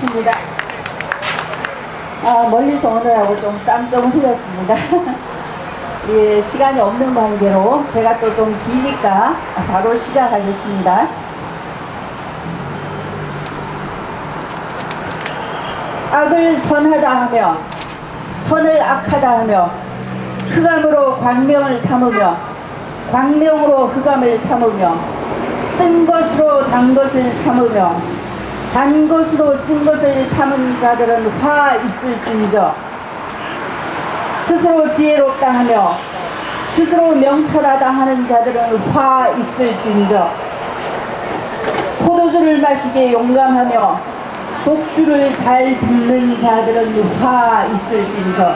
고맙습니다. 멀리서 오느라고 좀 땀 좀 흘렸습니다. 예, 시간이 없는 관계로 제가 또 좀 기니까 바로 시작하겠습니다. 악을 선하다 하며 선을 악하다 하며 흑암으로 광명을 삼으며 광명으로 흑암을 삼으며 쓴 것으로 단 것을 삼으며 단 것으로 쓴 것을 삼은 자들은 화 있을진저 스스로 지혜롭다 하며 스스로 명철하다 하는 자들은 화 있을진저 포도주를 마시기에 용감하며 독주를 잘 붓는 자들은 화 있을진저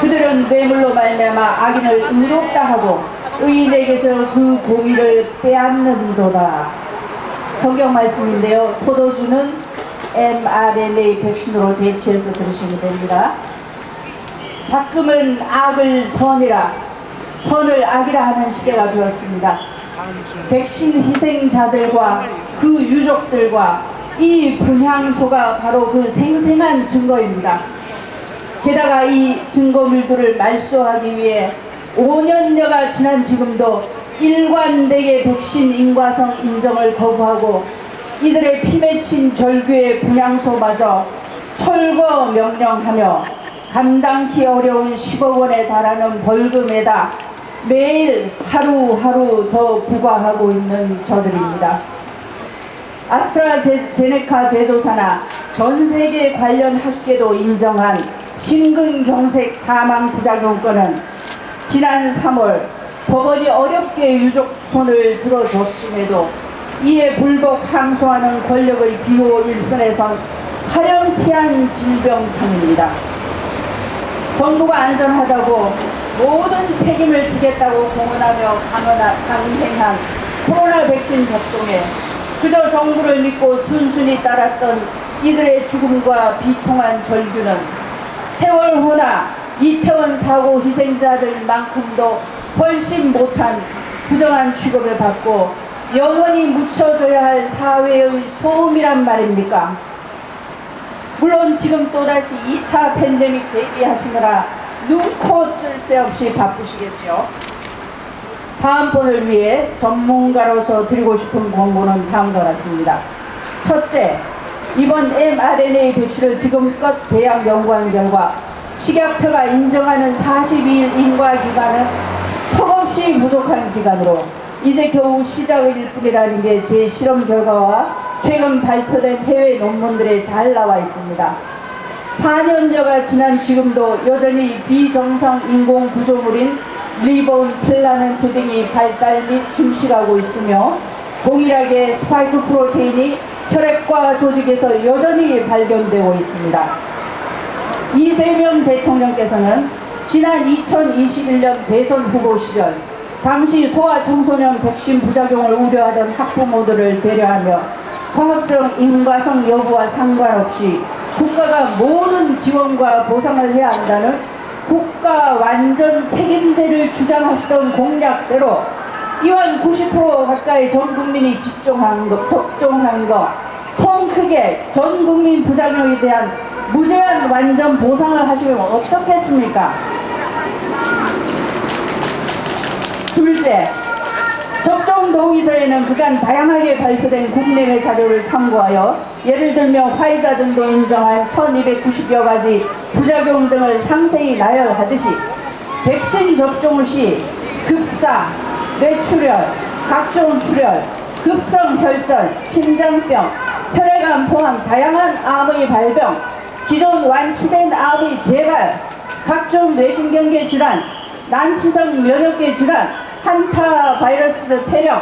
그들은 뇌물로 말미암아 악인을 의롭다 하고 의인에게서 그 공의를 빼앗는도다. 성경 말씀인데요. 포도주는 mRNA 백신으로 대체해서 들으시면 됩니다. 자금은 악을 선이라 선을 악이라 하는 시대가 되었습니다. 백신 희생자들과 그 유족들과 이 분향소가 바로 그 생생한 증거입니다. 게다가 이 증거물들을 말소하기 위해 5년여가 지난 지금도 일관되게 백신 인과성 인정을 거부하고 이들의 피 맺힌 절규의 분향소마저 철거 명령하며 감당기 어려운 10억 원에 달하는 벌금에다 매일 하루하루 더 부과하고 있는 저들입니다. 아스트라제네카 제조사나 전세계 관련 학계도 인정한 심근경색 사망 부작용권은 지난 3월 법원이 어렵게 유족 손을 들어줬음에도 이에 불복 항소하는 권력의 비호 일선에선 파렴치한 질병청입니다. 정부가 안전하다고 모든 책임을 지겠다고 공언하며 강행한 코로나 백신 접종에 그저 정부를 믿고 순순히 따랐던 이들의 죽음과 비통한 절규는 세월호나 이태원 사고 희생자들만큼도 훨씬 못한 부정한 취급을 받고 영원히 묻혀져야 할 사회의 소음이란 말입니까? 물론 지금 또다시 2차 팬데믹 대비하시느라 눈코 뜰 새 없이 바쁘시겠죠. 다음번을 위해 전문가로서 드리고 싶은 권고는 다음과 같습니다. 첫째, 이번 mRNA 백신을 지금껏 대학 연구한 결과 식약처가 인정하는 42일 인과기간은 턱없이 부족한 기간으로 이제 겨우 시작일 뿐이라는 게 제 실험 결과와 최근 발표된 해외 논문들에 잘 나와 있습니다. 4년여가 지난 지금도 여전히 비정상 인공 구조물인 리본 필라멘트 등이 발달 및 증식하고 있으며 동일하게 스파이크 프로테인이 혈액과 조직에서 여전히 발견되고 있습니다. 이재명 대통령께서는 지난 2021년 대선 후보 시절 당시 소아청소년 백신 부작용을 우려하던 학부모들을 배려하며 성업적 인과성 여부와 상관없이 국가가 모든 지원과 보상을 해야 한다는 국가 완전 책임제를 주장하시던 공약대로 이완 90% 가까이 전 국민이 접종한 거 통 크게 전 국민 부작용에 대한 무제한 완전 보상을 하시면 어떻겠습니까? 둘째, 접종 동의서에는 그간 다양하게 발표된 국내외 자료를 참고하여 예를 들며 화이자 등도 인정한 1290여 가지 부작용 등을 상세히 나열하듯이 백신 접종 시 급사, 뇌출혈, 각종 출혈, 급성혈전, 심장병, 혈액암 포함 다양한 암의 발병, 기존 완치된 암의 재발, 각종 뇌신경계 질환, 난치성 면역계 질환, 한타 바이러스 폐렴,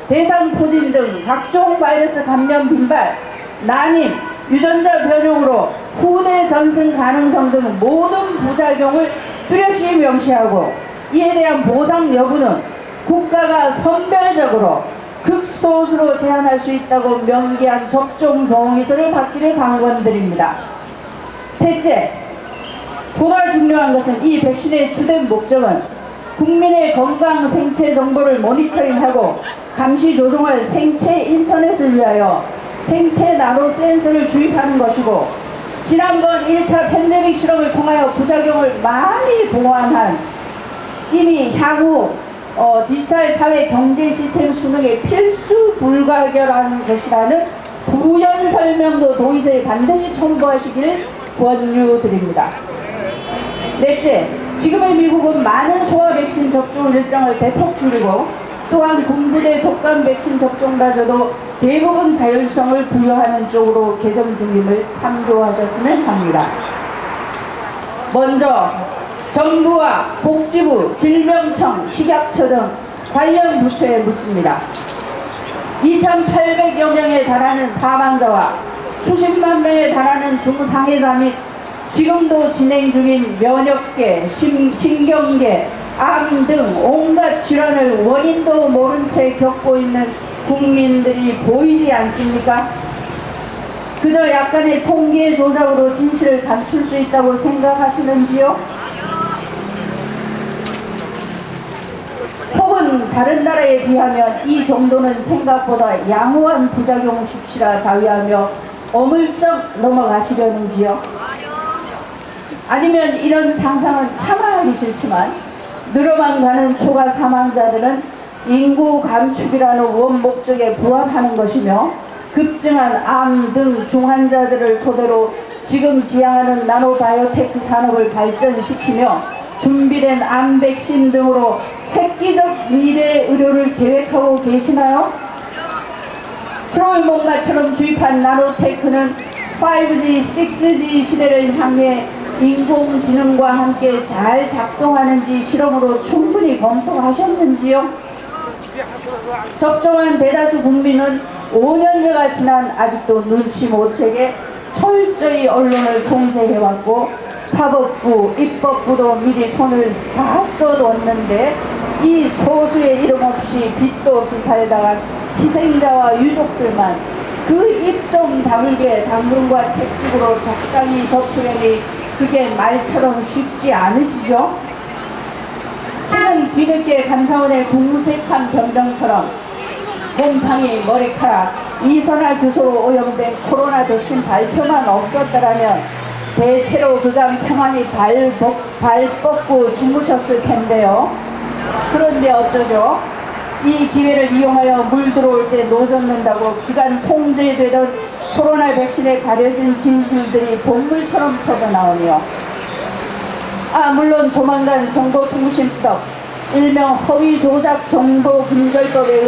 대상포진 등 각종 바이러스 감염 빈발, 난임, 유전자 변형으로 후대 전승 가능성 등 모든 부작용을 뚜렷이 명시하고 이에 대한 보상 여부는 국가가 선별적으로 극소수로 제한할 수 있다고 명기한 접종 동의서를 받기를 당부드립니다. 셋째, 보다 중요한 것은 이 백신의 주된 목적은 국민의 건강 생체 정보를 모니터링하고 감시 조종할 생체 인터넷을 위하여 생체 나노 센서를 주입하는 것이고, 지난번 1차 팬데믹 실험을 통하여 부작용을 많이 보완한, 이미 향후 디지털 사회 경제 시스템 수능의 필수 불가결한 것이라는 부연 설명도 도의서에 반드시 첨부하시길 권유드립니다. 넷째, 지금의 미국은 많은 소아 백신 접종 일정을 대폭 줄이고, 또한 군부대 독감 백신 접종마저도 대부분 자율성을 부여하는 쪽으로 개정 중임을 참고하셨으면 합니다. 먼저 정부와 복지부, 질병청, 식약처 등 관련 부처에 묻습니다. 2,800여 명에 달하는 사망자와 수십만 명에 달하는 중상해자 및 지금도 진행 중인 면역계, 신경계, 암 등 온갖 질환을 원인도 모른 채 겪고 있는 국민들이 보이지 않습니까? 그저 약간의 통계 조작으로 진실을 감출 수 있다고 생각하시는지요? 혹은 다른 나라에 비하면 이 정도는 생각보다 양호한 부작용 수치라 자위하며 어물쩍 넘어가시려는지요? 아니면 이런 상상은 차마 하기 싫지만 늘어만 가는 초과 사망자들은 인구 감축이라는 원목적에 부합하는 것이며, 급증한 암 등 중환자들을 토대로 지금 지향하는 나노바이오테크 산업을 발전시키며 준비된 암 백신 등으로 획기적 미래 의료를 계획하고 계시나요? 트로이 목마처럼 주입한 나노테크는 5G, 6G 시대를 향해 인공지능과 함께 잘 작동하는지 실험으로 충분히 검토하셨는지요? 접종한 대다수 국민은 5년여가 지난 아직도 눈치 못 채게 철저히 언론을 통제해왔고, 사법부, 입법부도 미리 손을 다 써뒀는데 이 소수의 이름 없이 빚도 없이 살다간 희생자와 유족들만 그 입 좀 다물게 당근과 채찍으로 적당히 덮으려니 그게 말처럼 쉽지 않으시죠? 최근 뒤늦게 감사원의 궁색한 변명처럼 곰팡이, 머리카락, 이선화 교수로 오염된 코로나 백신 발표만 없었더라면 대체로 그간 평안히 발 뻗고 주무셨을 텐데요. 그런데 어쩌죠? 이 기회를 이용하여 물 들어올 때 노젓는다고 기간 통제되던 코로나 백신에 가려진 진실들이 본물처럼 터져나오며, 물론 조만간 정보통신법, 일명 허위 조작 정보 근절법에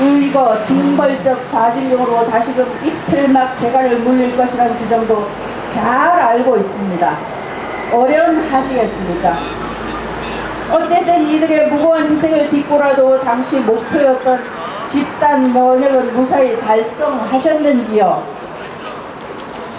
의거 징벌적 과징금으로 다시금 이틀막 재갈을 물릴 것이라는 주장도 잘 알고 있습니다. 어련하시겠습니까? 어쨌든 이들의 무고한 희생을 딛고라도 당시 목표였던 집단 면역은 무사히 달성하셨는지요?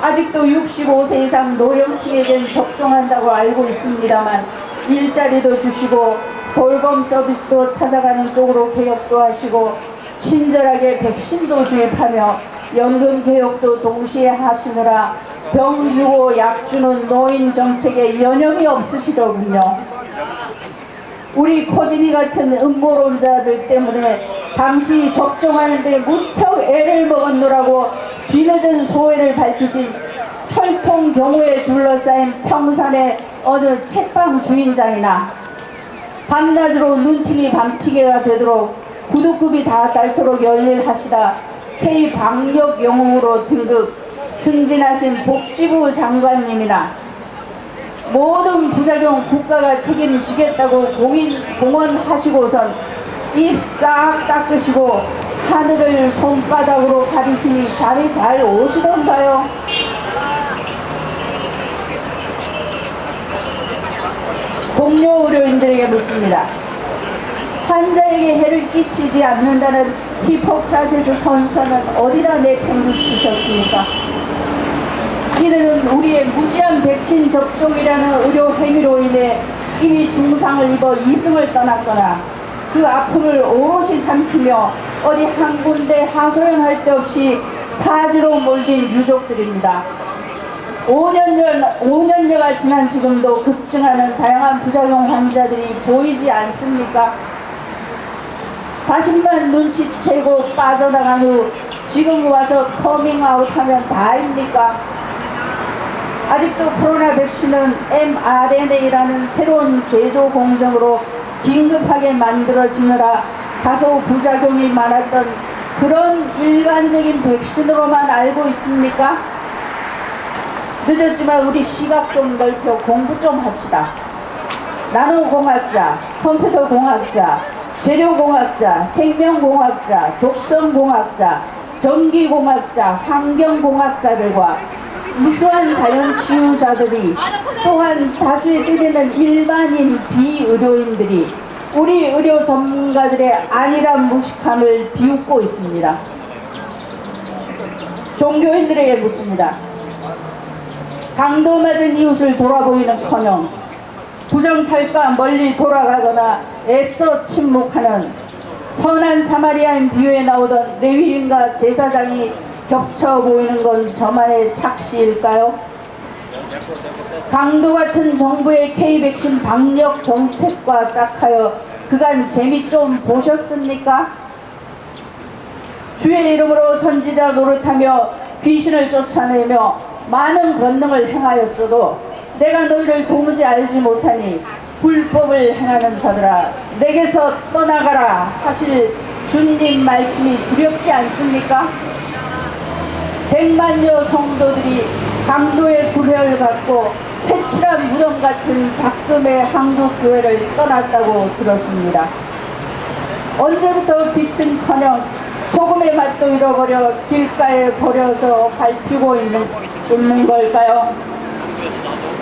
아직도 65세 이상 노령층에겐 접종한다고 알고 있습니다만 일자리도 주시고 돌봄 서비스도 찾아가는 쪽으로 개혁도 하시고 친절하게 백신도 주입하며 연금 개혁도 동시에 하시느라 병 주고 약 주는 노인 정책에 여념이 없으시더군요. 우리 코진이 같은 음모론자들 때문에 당시 접종하는데 무척 애를 먹었노라고 뒤늦은 소회를 밝히신 철통 경우에 둘러싸인 평산의 어느 책방 주인장이나 밤낮으로 눈팅이 밤티개가 되도록 구두급이 다 닳도록 열일하시다 K방역 영웅으로 등극 승진하신 복지부 장관님이나 모든 부작용 국가가 책임지겠다고 공언하시고선 입 싹 닦으시고 하늘을 손바닥으로 가리시니 잠이 잘 오시던가요? 동료 의료인들에게 묻습니다. 환자에게 해를 끼치지 않는다는 히포크라테스 선서는 어디다 내팽개치셨습니까? 이들은 우리의 무제한 백신 접종이라는 의료 행위로 인해 이미 중상을 입어 이승을 떠났거나 그 아픔을 오롯이 삼키며 어디 한 군데 하소연할 데 없이 사지로 몰린 유족들입니다. 5년여가 지난 지금도 급증하는 다양한 부작용 환자들이 보이지 않습니까? 자신만 눈치채고 빠져나간 후 지금 와서 커밍아웃하면 다입니까? 아직도 코로나 백신은 mRNA라는 새로운 제조 공정으로 긴급하게 만들어지느라 다소 부작용이 많았던 그런 일반적인 백신으로만 알고 있습니까? 늦었지만 우리 시각 좀 넓혀 공부 좀 합시다. 나노공학자, 컴퓨터공학자, 재료공학자, 생명공학자, 독성공학자, 전기공학자, 환경공학자들과 무수한 자연치유자들이 또한 다수에 때리는 일반인 비의료인들이 우리 의료 전문가들의 안일한 무식함을 비웃고 있습니다. 종교인들에게 묻습니다. 강도 맞은 이웃을 돌아보이는커녕 부정탈까 멀리 돌아가거나 애써 침묵하는 선한 사마리아인 비유에 나오던 레위인과 제사장이 겹쳐 보이는 건 저만의 착시일까요? 강도 같은 정부의 K-백신 방역 정책과 짝하여 그간 재미 좀 보셨습니까? 주의 이름으로 선지자 노릇하며 귀신을 쫓아내며 많은 권능을 행하였어도 내가 너희를 도무지 알지 못하니 불법을 행하는 자들아 내게서 떠나가라 하실 주님 말씀이 두렵지 않습니까? 100만여 성도들이 강도의 구별을 갖고 패칠한 무덤 같은 작금의 한국교회를 떠났다고 들었습니다. 언제부터 빛은커녕 소금의 맛도 잃어버려 길가에 버려져 밟히고 있는 걸까요?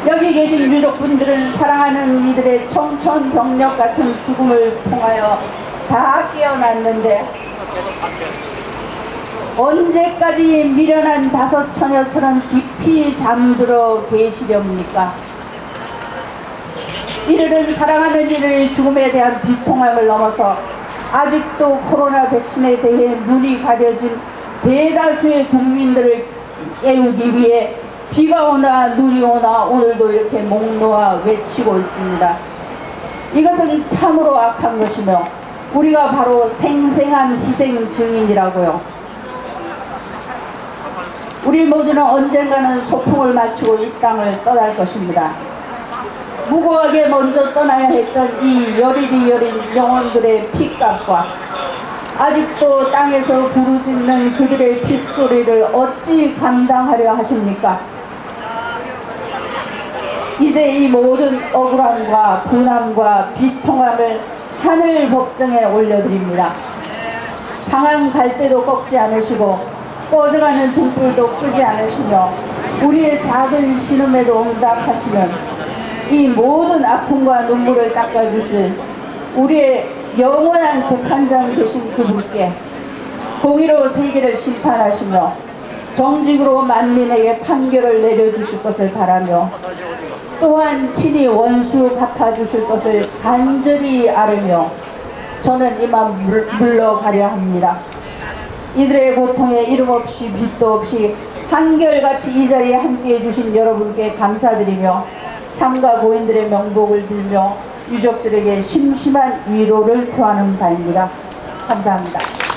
여기 계신 유족분들은 사랑하는 이들의 청천벽력 같은 죽음을 통하여 다 깨어났는데 언제까지 미련한 다섯 처녀처럼 깊이 잠들어 계시렵니까? 이들은 사랑하는 이들의 죽음에 대한 비통함을 넘어서 아직도 코로나 백신에 대해 눈이 가려진 대다수의 국민들을 깨우기 위해 비가 오나 눈이 오나 오늘도 이렇게 목 놓아 외치고 있습니다. 이것은 참으로 악한 것이며 우리가 바로 생생한 희생 증인이라고요. 우리 모두는 언젠가는 소풍을 마치고 이 땅을 떠날 것입니다. 무고하게 먼저 떠나야 했던 이 여리디 여린 영혼들의 핏값과 아직도 땅에서 부르짖는 그들의 핏소리를 어찌 감당하려 하십니까? 이제 이 모든 억울함과 분함과 비통함을 하늘 법정에 올려드립니다. 상한 갈대도 꺾지 않으시고 꺼져가는 등불도 끄지 않으시며 우리의 작은 신음에도 응답하시면 이 모든 아픔과 눈물을 닦아주실 우리의 영원한 재판장 되신 그분께 공의로 세계를 심판하시며 정직으로 만민에게 판결을 내려주실 것을 바라며 또한 친히 원수 갚아주실 것을 간절히 아뢰며 저는 이만 물러가려 합니다. 이들의 고통에 이름 없이 빛도 없이 한결같이 이 자리에 함께해 주신 여러분께 감사드리며 삼가 고인들의 명복을 빌며 유족들에게 심심한 위로를 구하는 바입니다. 감사합니다.